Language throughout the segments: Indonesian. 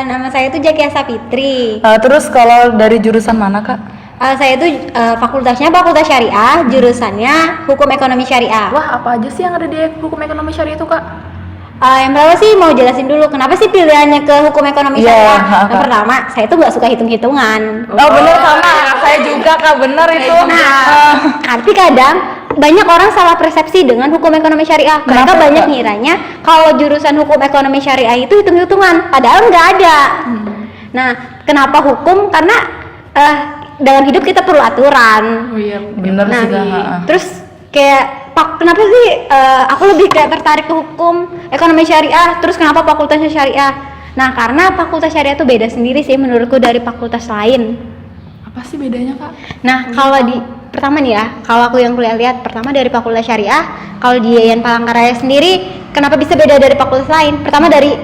Nama saya itu Jakia Sapitri. Terus kalau dari jurusan mana Kak? Saya itu fakultasnya Fakultas Syariah, jurusannya Hukum Ekonomi Syariah. Wah, apa aja sih yang ada di Hukum Ekonomi Syariah itu Kak? Yang pertama sih mau jelasin dulu kenapa sih pilihannya ke Hukum Ekonomi Syariah. Yang pertama, saya itu nggak suka hitung-hitungan. Oh bener sama, saya juga Kak, bener itu. Tapi kadang banyak orang salah persepsi dengan Hukum Ekonomi Syariah. Mereka banyak ngiranya kalau jurusan Hukum Ekonomi Syariah itu hitung-hitungan, padahal nggak ada. Nah, kenapa hukum? Karena dalam hidup kita perlu aturan. Oh iya, bener Nah, sih Kak. terus kayak kenapa sih aku lebih kayak tertarik ke Hukum Ekonomi Syariah, terus kenapa fakultasnya Syariah? Nah, karena fakultas Syariah itu beda sendiri sih menurutku dari fakultas lain. Apa sih bedanya Kak? Nah, kalau pertama nih ya, kalau aku yang kuliah lihat, pertama dari fakultas Syariah, kalau di Yayan Palangkaraya sendiri, kenapa bisa beda dari fakultas lain? Pertama dari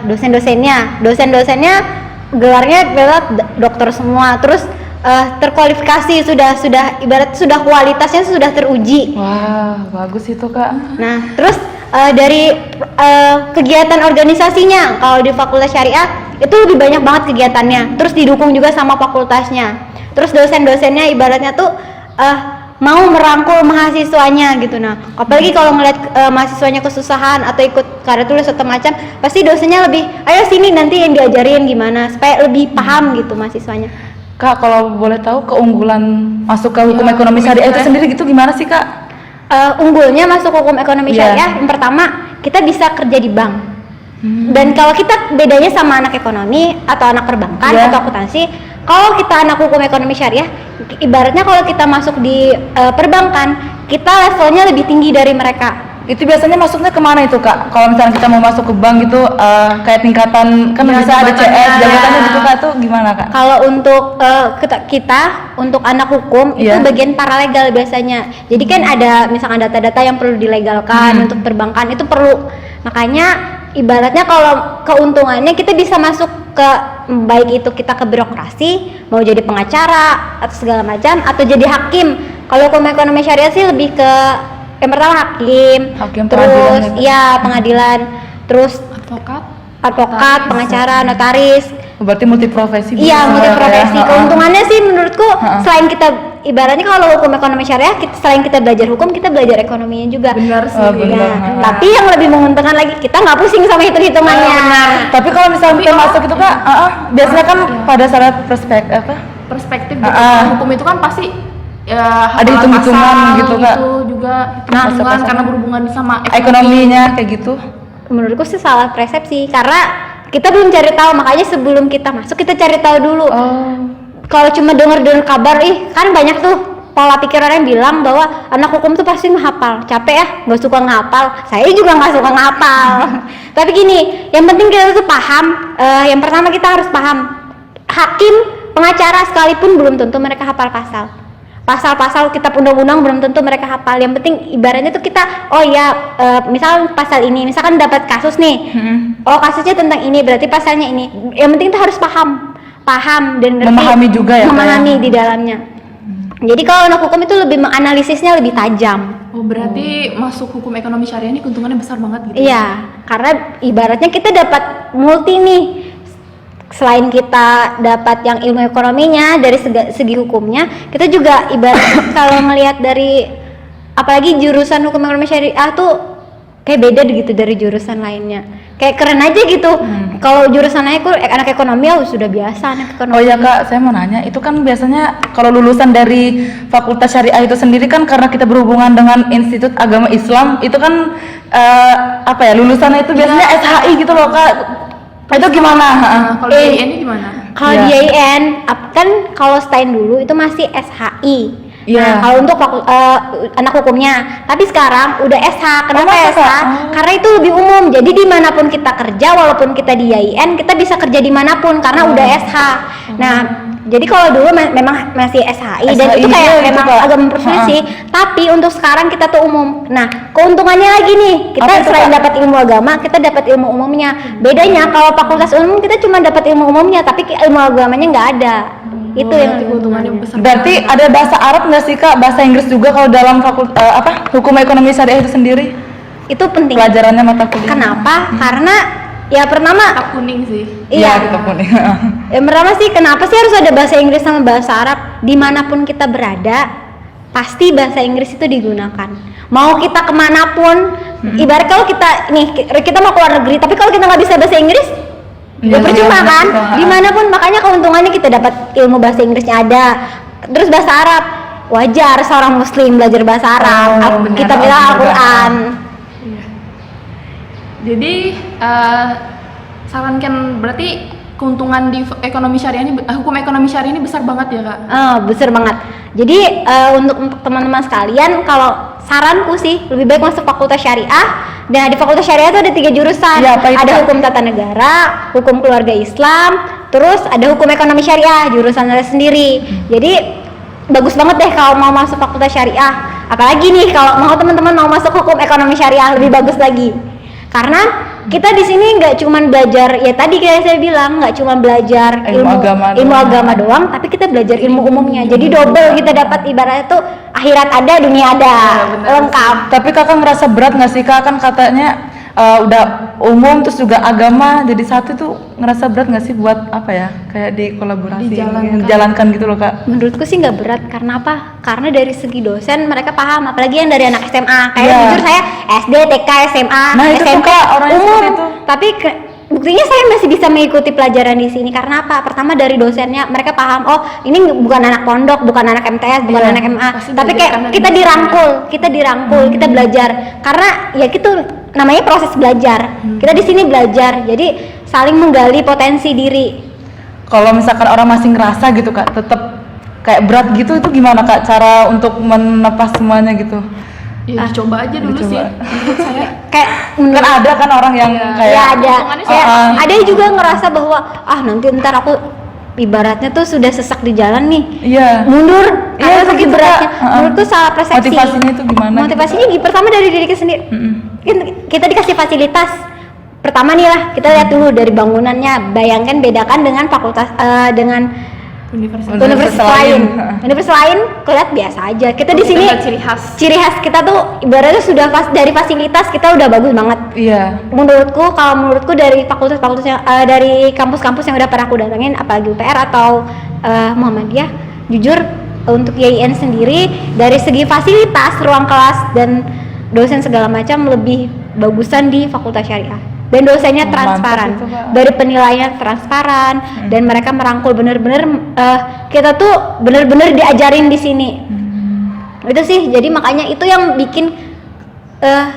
dosen-dosennya gelarnya adalah dokter semua, terus terkualifikasi, sudah ibarat sudah kualitasnya sudah teruji. Wah, bagus itu Kak. Nah, terus dari kegiatan organisasinya, kalau di Fakultas Syariah itu lebih banyak banget kegiatannya, terus didukung juga sama fakultasnya. Terus dosen-dosennya ibaratnya tuh mau merangkul mahasiswanya gitu. Nah, apalagi kalau ngeliat mahasiswanya kesusahan atau ikut karya tulis atau macam, pasti dosennya lebih, ayo sini nanti yang diajarin gimana supaya lebih paham gitu mahasiswanya. Kak, kalau boleh tahu keunggulan masuk ke Hukum Ekonomi Syariah itu sendiri gitu gimana sih Kak? Unggulnya masuk Hukum Ekonomi Syariah, yang pertama kita bisa kerja di bank. Dan kalau kita bedanya sama anak ekonomi atau anak perbankan atau akuntansi, kalau kita anak Hukum Ekonomi Syariah, ibaratnya kalau kita masuk di perbankan, kita levelnya lebih tinggi dari mereka. Itu biasanya masuknya kemana itu Kak? Kalau misalnya kita mau masuk ke bank gitu, kayak tingkatan kan bisa ada CS, jabatannya gitu Kak, tuh gimana Kak? Kalau untuk kita untuk anak hukum itu bagian paralegal biasanya. Jadi kan ada misalkan data-data yang perlu dilegalkan untuk perbankan itu perlu. Makanya ibaratnya kalau keuntungannya kita bisa masuk ke baik itu kita ke birokrasi, mau jadi pengacara atau segala macam, atau jadi hakim. Kalau Hukum Ekonomi Syariah sih lebih ke yang pertama hakim terus pengadilan, terus advokat, pengacara, notaris. Berarti multiprofesi. Iya, multiprofesi. Keuntungannya sih menurutku selain kita ibaratnya kalau Hukum Ekonomi Syariah, selain kita belajar hukum, kita belajar ekonominya juga. Benar sih. Tapi yang lebih menguntungkan lagi, kita nggak pusing sama hitung-hitungannya. Tapi kalau misalnya kita masuk itu Kak, biasanya kan pada saat perspektif hukum itu kan pasti ada hitung-hitungan gitu Kak. Itu juga hitungan karena berhubungan sama ekonominya kayak gitu. Menurutku sih salah persepsi, karena kita belum cari tahu, makanya sebelum kita masuk kita cari tahu dulu. Kalau cuma dengar kabar, kan banyak tuh pola pikir orang yang bilang bahwa anak hukum tuh pasti menghafal, capek ya, nggak suka ngapal. Saya juga nggak suka ngapal. Tapi gini, yang penting kita tuh paham. Yang pertama kita harus paham, hakim, pengacara sekalipun belum tentu mereka hafal pasal-pasal kitab undang-undang, belum tentu mereka hafal. Yang penting ibaratnya tuh kita, misal pasal ini, misalkan dapat kasus nih, kasusnya tentang ini, berarti pasalnya ini. Yang penting tuh harus paham dan memahami juga ya, memahami di dalamnya. Jadi kalau anak hukum itu lebih menganalisisnya lebih tajam. Oh, berarti masuk Hukum Ekonomi Syariah ini keuntungannya besar banget gitu. Iya, karena ibaratnya kita dapat multi nih. Selain kita dapat yang ilmu ekonominya dari segi hukumnya, kita juga ibarat kalau ngelihat dari apalagi jurusan Hukum Ekonomi Syariah tuh kayak beda gitu dari jurusan lainnya. Kayak keren aja gitu. Kalau jurusan lain anak ekonomi sudah biasa anak ekonomi. Oh ya Kak, saya mau nanya, itu kan biasanya kalau lulusan dari Fakultas Syariah itu sendiri kan karena kita berhubungan dengan Institut Agama Islam, itu kan lulusannya itu biasanya SHI gitu loh Kak. Itu gimana? Kalau di IAIN gimana? Kalau di IAIN kan kalau STAIN dulu itu masih SHI. Nah, kalau untuk anak hukumnya, tapi sekarang udah SH. Kenapa SH? Karena itu lebih umum. Jadi dimanapun kita kerja, walaupun kita di IAIN, kita bisa kerja dimanapun karena udah SH. Nah, jadi kalau dulu memang masih SHI dan itu kayak memang agak mempersulit sih. Tapi untuk sekarang kita tuh umum. Nah, keuntungannya lagi nih, kita selain dapat ilmu agama, kita dapat ilmu umumnya. Bedanya kalau fakultas umum kita cuma dapat ilmu umumnya, tapi ilmu agamanya nggak ada. Itu yang keuntungannya besar. Berarti ada bahasa Arab nggak sih Kak? Bahasa Inggris juga kalau dalam Hukum Ekonomi Syariah itu sendiri? Itu penting. Pelajarannya mata kuliah. Kenapa? Karena Ya pertama, Kitab kuning sih. iya. Kita pun. Yang pertama sih kenapa sih harus ada bahasa Inggris sama bahasa Arab? Dimanapun kita berada, pasti bahasa Inggris itu digunakan. Mau kita kemanapun, ibarat kalau kita kita mau keluar negeri, tapi kalau kita nggak bisa bahasa Inggris, ya percuma kan? Dimanapun, makanya keuntungannya kita dapat ilmu bahasa Inggrisnya ada. Terus bahasa Arab, wajar seorang Muslim belajar bahasa Arab. Kita bilang Al-Quran. Iya. Jadi sarankan berarti keuntungan di ekonomi syariah ini, hukum ekonomi syariah ini besar banget ya kak? Besar banget. Jadi untuk teman-teman sekalian, kalau saranku sih lebih baik masuk fakultas syariah. Dan di fakultas syariah itu ada 3 jurusan. Ya, apa itu, ada Kak? hukum tata negara, hukum keluarga Islam, terus ada hukum ekonomi syariah, jurusan saya sendiri. Jadi bagus banget deh kalau mau masuk fakultas syariah. Apalagi nih kalau mau teman-teman mau masuk hukum ekonomi syariah, lebih bagus lagi. Karena kita di sini nggak cuma belajar, ya tadi kayak saya bilang, nggak cuma belajar ilmu agama doang, tapi kita belajar ilmu umumnya. Jadi double kita dapat, ibaratnya tuh akhirat ada, dunia ada, lengkap. Tapi kakak ngerasa berat nggak sih kak? Kan katanya udah umum terus juga agama jadi satu, tuh ngerasa berat nggak sih buat apa ya, kayak dikolaborasi dijalankan gitu loh kak? Menurutku sih nggak berat. Karena apa? Karena dari segi dosen mereka paham, apalagi yang dari anak SMA. Kayak jujur saya SD, TK, SMA, itu SMP tuh, Kak, orangnya umum. seperti itu. Tapi buktinya saya masih bisa mengikuti pelajaran di sini. Karena apa? Pertama dari dosennya mereka paham, oh ini bukan anak pondok, bukan anak MTS, bukan anak MA, tapi kayak kita dirangkul, kita belajar. Karena ya gitu namanya proses belajar. Kita di sini belajar, jadi saling menggali potensi diri. Kalau misalkan orang masih ngerasa gitu kak, tetap kayak berat gitu, itu gimana kak cara untuk menepas semuanya gitu? Ya coba aja dulu sih. Menurut saya Kayak Kan ada kan orang yang kayak ya ada hitungannya sih kayak pasti. ada yang juga ngerasa bahwa nanti ntar aku ibaratnya tuh sudah sesak di jalan nih, iya. mundur Iya, karena saking gitu, beratnya. Kak. Menurutku salah persepsi. Motivasinya itu gimana? Motivasinya pertama dari diri kita sendiri. Kita dikasih fasilitas. Pertama nih lah, kita lihat dulu dari bangunannya. Bayangkan, bedakan dengan fakultas dengan universitas lain. Universitas lain kelihatan biasa aja. Kita di sini ciri khas kita tuh ibaratnya sudah dari fasilitas kita udah bagus banget. Iya. Menurutku dari fakultas-fakultas yang dari kampus-kampus yang udah pernah aku datangin, apalagi UPR atau Muhammadiyah, jujur untuk YIN sendiri dari segi fasilitas, ruang kelas dan dosen segala macam lebih bagusan di fakultas syariah. Dan dosennya transparan, itu, Kak. dari penilaian transparan, dan mereka merangkul bener-bener kita tuh bener-bener diajarin di sini. Itu sih, jadi makanya itu yang bikin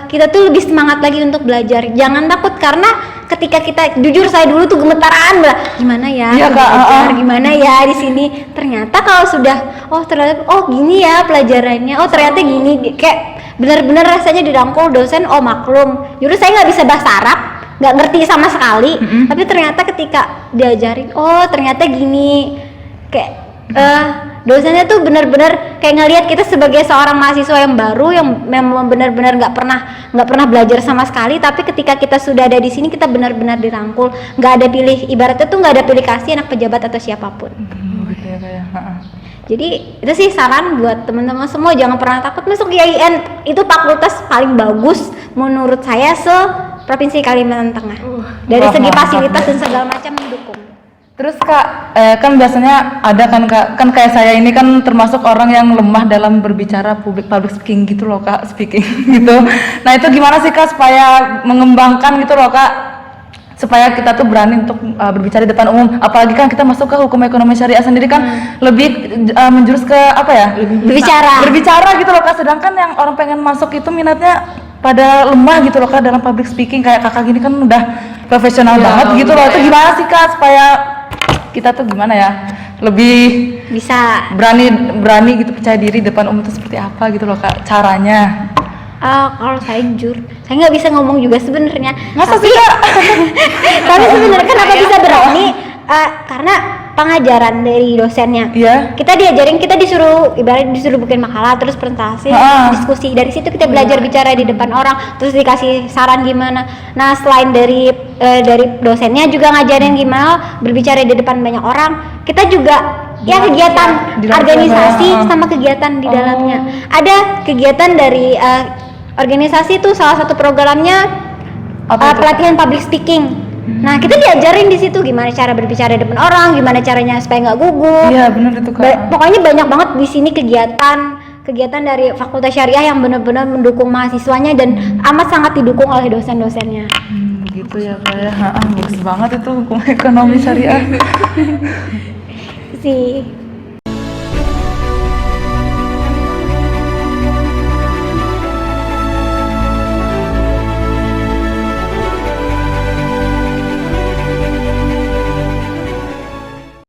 kita tuh lebih semangat lagi untuk belajar. Jangan takut, karena ketika kita, jujur saya dulu tuh gemetaran, gimana ya, belajar, gimana ya di sini. Ternyata kalau sudah, ternyata gini ya pelajarannya, ternyata gini, kayak bener-bener rasanya dirangkul dosen, maklum. Jujur saya nggak bisa bahasa Arab, nggak ngerti sama sekali, tapi ternyata ketika diajarin, ternyata gini, kayak dosennya tuh benar-benar kayak ngelihat kita sebagai seorang mahasiswa yang baru yang memang benar-benar nggak pernah belajar sama sekali, tapi ketika kita sudah ada di sini kita benar-benar dirangkul, nggak ada pilih, ibaratnya tuh nggak ada pilih kasih anak pejabat atau siapapun. Jadi itu sih saran buat teman-teman semua, jangan pernah takut masuk YIN. Itu fakultas paling bagus menurut saya se-Provinsi Kalimantan Tengah. Dari segi fasilitas dan segala macam mendukung. Terus kak, kan biasanya ada kan kak, kan kayak saya ini kan termasuk orang yang lemah dalam berbicara public speaking gitu loh kak, gitu. Nah itu gimana sih kak supaya mengembangkan gitu loh kak, supaya kita tuh berani untuk berbicara di depan umum, apalagi kan kita masuk ke hukum ekonomi syariah sendiri kan lebih menjurus ke apa ya, berbicara gitu loh kak, sedangkan yang orang pengen masuk itu minatnya pada lemah gitu loh kak dalam public speaking. Kayak kakak gini kan udah profesional banget gitu loh. Itu gimana sih kak supaya kita tuh gimana ya, lebih bisa berani gitu, percaya diri depan umum itu seperti apa gitu loh kak caranya? Kalau saya jujur, saya nggak bisa ngomong juga sebenarnya. Masa sih kak? Tapi sebenarnya kenapa bisa berani? Karena pengajaran dari dosennya. Iya. Kita diajarin, kita disuruh bikin makalah, terus presentasi, diskusi. Dari situ kita belajar bicara di depan orang, terus dikasih saran gimana. Nah, selain dari dosennya juga ngajarin gimana berbicara di depan banyak orang, kita juga kegiatan organisasi sama kegiatan di dalamnya. Ada kegiatan dari organisasi itu salah satu programnya pelatihan public speaking. Nah, kita diajarin di situ gimana cara berbicara depan orang, gimana caranya supaya nggak gugup. Iya, benar itu Kak. Pokoknya banyak banget di sini kegiatan dari Fakultas Syariah yang benar-benar mendukung mahasiswanya dan amat sangat didukung oleh dosen-dosennya. Begitu ya Kak ya. Bagus banget itu hukum ekonomi syariah. Sih.